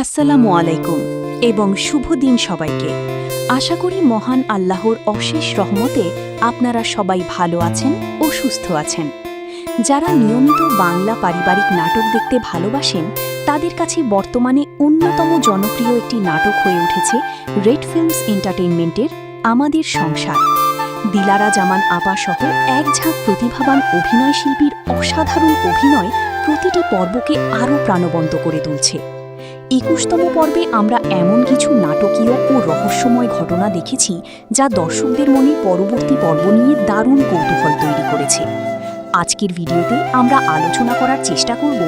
আসসালামু আলাইকুম এবং শুভ দিন সবাইকে। আশা করি মহান আল্লাহর অশেষ রহমতে আপনারা সবাই ভালো আছেন ও সুস্থ আছেন। যারা নিয়মিত বাংলা পারিবারিক নাটক দেখতে ভালোবাসেন তাদের কাছে বর্তমানে অন্যতম জনপ্রিয় একটি নাটক হয়ে উঠেছে রেড ফিল্মস এন্টারটেইনমেন্টের আমাদের সংসার। দিলারা জামান আপা সহ এক ঝাঁক প্রতিভাবান অভিনয়শিল্পীর অসাধারণ অভিনয় প্রতিটি পর্বকে আরও প্রাণবন্ত করে তুলছে। ২১তম পর্বে আমরা এমন কিছু নাটকীয় ও রহস্যময় ঘটনা দেখেছি যা দর্শকদের মনে পরবর্তী পর্ব নিয়ে দারুণ কৌতূহল তৈরি করেছে। আজকের ভিডিওতে আমরা আলোচনা করার চেষ্টা করব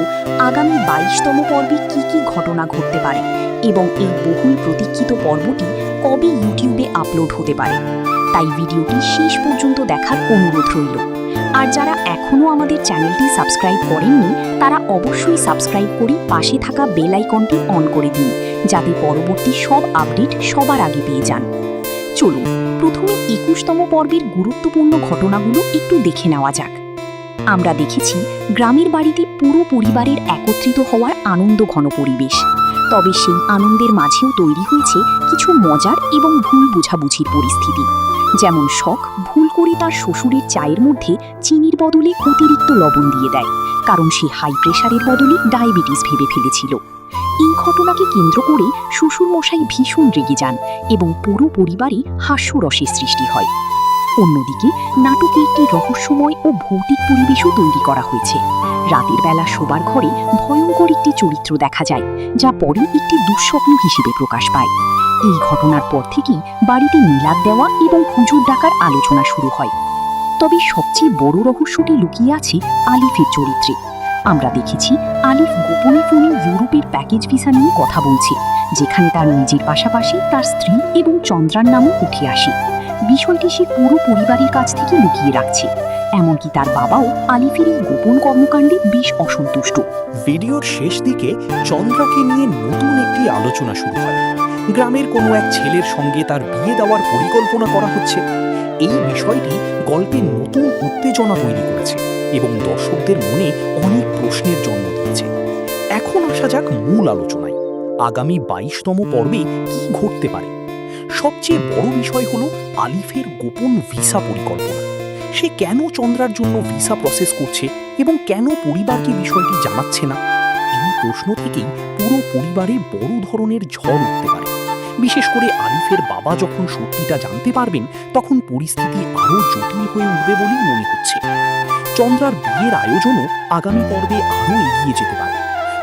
আগামী ২২তম পর্বে কী কী ঘটনা ঘটতে পারে এবং এই বহুল প্রতীক্ষিত পর্বটি কবে ইউটিউবে আপলোড হতে পারে। তাই ভিডিওটি শেষ পর্যন্ত দেখার অনুরোধ রইল। আর যারা এখনও আমাদের চ্যানেলটি সাবস্ক্রাইব করেননি তারা অবশ্যই সাবস্ক্রাইব করে পাশে থাকা বেল আইকনটি অন করে দিন, যাতে পরবর্তী সব আপডেট সবার আগে পেয়ে যান। চলুন প্রথমে ২১তম পর্বের গুরুত্বপূর্ণ ঘটনাগুলো একটু দেখে নেওয়া যাক। আমরা দেখেছি গ্রামের বাড়িতে পুরো পরিবারের একত্রিত হওয়ার আনন্দ ঘন পরিবেশ, তবে সেই আনন্দের মাঝেও তৈরি হয়েছে কিছু মজার এবং ভুল বোঝাবুঝির পরিস্থিতি। যেমন শখ ভুল করে তার শ্বশুরের চায়ের মধ্যে চিনির বদলে অতিরিক্ত লবণ দিয়ে দেয়, কারণ সে হাই প্রেশারের বদলে ডায়াবেটিস ভেবে ফেলেছিল। এই ঘটনাকে কেন্দ্র করে শ্বশুরমশাই ভীষণ রেগে যান এবং পুরো পরিবারে হাস্যরসের সৃষ্টি হয়। অন্যদিকে নাটকে একটি রহস্যময় ও ভৌতিক পরিবেশও তৈরি করা হয়েছে। রাতের বেলা শোবার ঘরে ভয়ঙ্কর একটি চরিত্র দেখা যায়, যা পরে একটি দুঃস্বপ্ন হিসেবে প্রকাশ পায়। এই ঘটনার পর থেকেই বাড়িতে মিলাদ দেওয়া এবং হুজুর ডাকার আলোচনা শুরু হয়। তবে সবচেয়ে বড় রহস্যটি লুকিয়ে আছে আলিফের চরিত্রে। আমরা দেখেছি আলিফ গোপনে ফোনে ইউরোপের প্যাকেজ ভিসা নিয়ে কথা বলছে, যেখানে তার নিজের পাশাপাশি তার স্ত্রী এবং চন্দ্রার নামও উঠে আসে। বিষয়টি সে পুরো পরিবারের কাছ থেকে লুকিয়ে রাখছে, এমনকি তার বাবাও আলিফের এই গোপন কর্মকাণ্ডে বেশ অসন্তুষ্ট। ভিডিওর শেষ দিকে চন্দ্রাকে নিয়ে নতুন একটি আলোচনা শুরু হয়। গ্রামের কোনো এক ছেলের সঙ্গে তার বিয়ে দেওয়ার পরিকল্পনা করা হচ্ছে। এই বিষয়টি গল্পে নতুন উত্তেজনা তৈরি করেছে এবং দর্শকদের মনে অনেক প্রশ্নের জন্ম দিয়েছে। এখন আসা যাক মূল আলোচনায়। আগামী ২২তম পর্বে কি ঘটতে পারে? সবচেয়ে বড় বিষয় হলো আলিফের গোপন ভিসা পরিকল্পনা। সে কেন চন্দ্রার জন্য ভিসা প্রসেস করছে এবং কেন পরিবারকে বিষয়টি জানাচ্ছে না? এই প্রশ্ন থেকেই পুরো পরিবারে বড় ধরনের ঝড় উঠতে পারে। বিশেষ করে আলিফের বাবা যখন সত্যিটা জানতে পারবেন, তখন পরিস্থিতি আরও জটিল হয়ে উঠবে বলেই মনে হচ্ছে। চন্দ্রার বিয়ের আয়োজনও আগামী পর্বে আরও এগিয়ে যেতে পারে।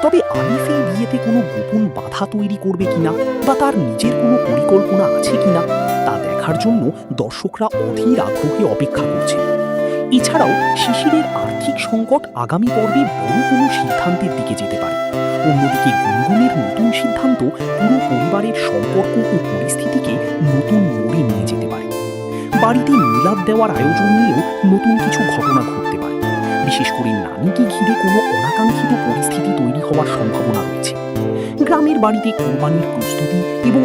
তবে আলিফ এই বিয়েতে কোনো গোপন বাধা তৈরি করবে কিনা বা তার নিজের কোনো পরিকল্পনা আছে কিনা তা দেখার জন্য দর্শকরা অধীর আগ্রহে অপেক্ষা করছে। এছাড়াও শিশিরের আর্থিক সংকট আগামী পর্বে বড় কোনো সিদ্ধান্তের দিকে যেতে পারে। অন্যদিকে গুনগুনের নতুন সিদ্ধান্ত পুরো পরিবারের সম্পর্ক ও পরিস্থিতিকে নতুন মোড়ে নিয়ে যেতে পারে। বাড়িতে মিলাদ দেওয়ার আয়োজন নিয়েও নতুন কিছু ঘটনা ঘটতে পারে। বিশেষ করে নানিকে ঘিরে কোনো অনাকাঙ্ক্ষিত পরিস্থিতি তৈরি হওয়ার সম্ভাবনা রয়েছে। গ্রামের বাড়িতে কোরবানির প্রস্তুতি এবং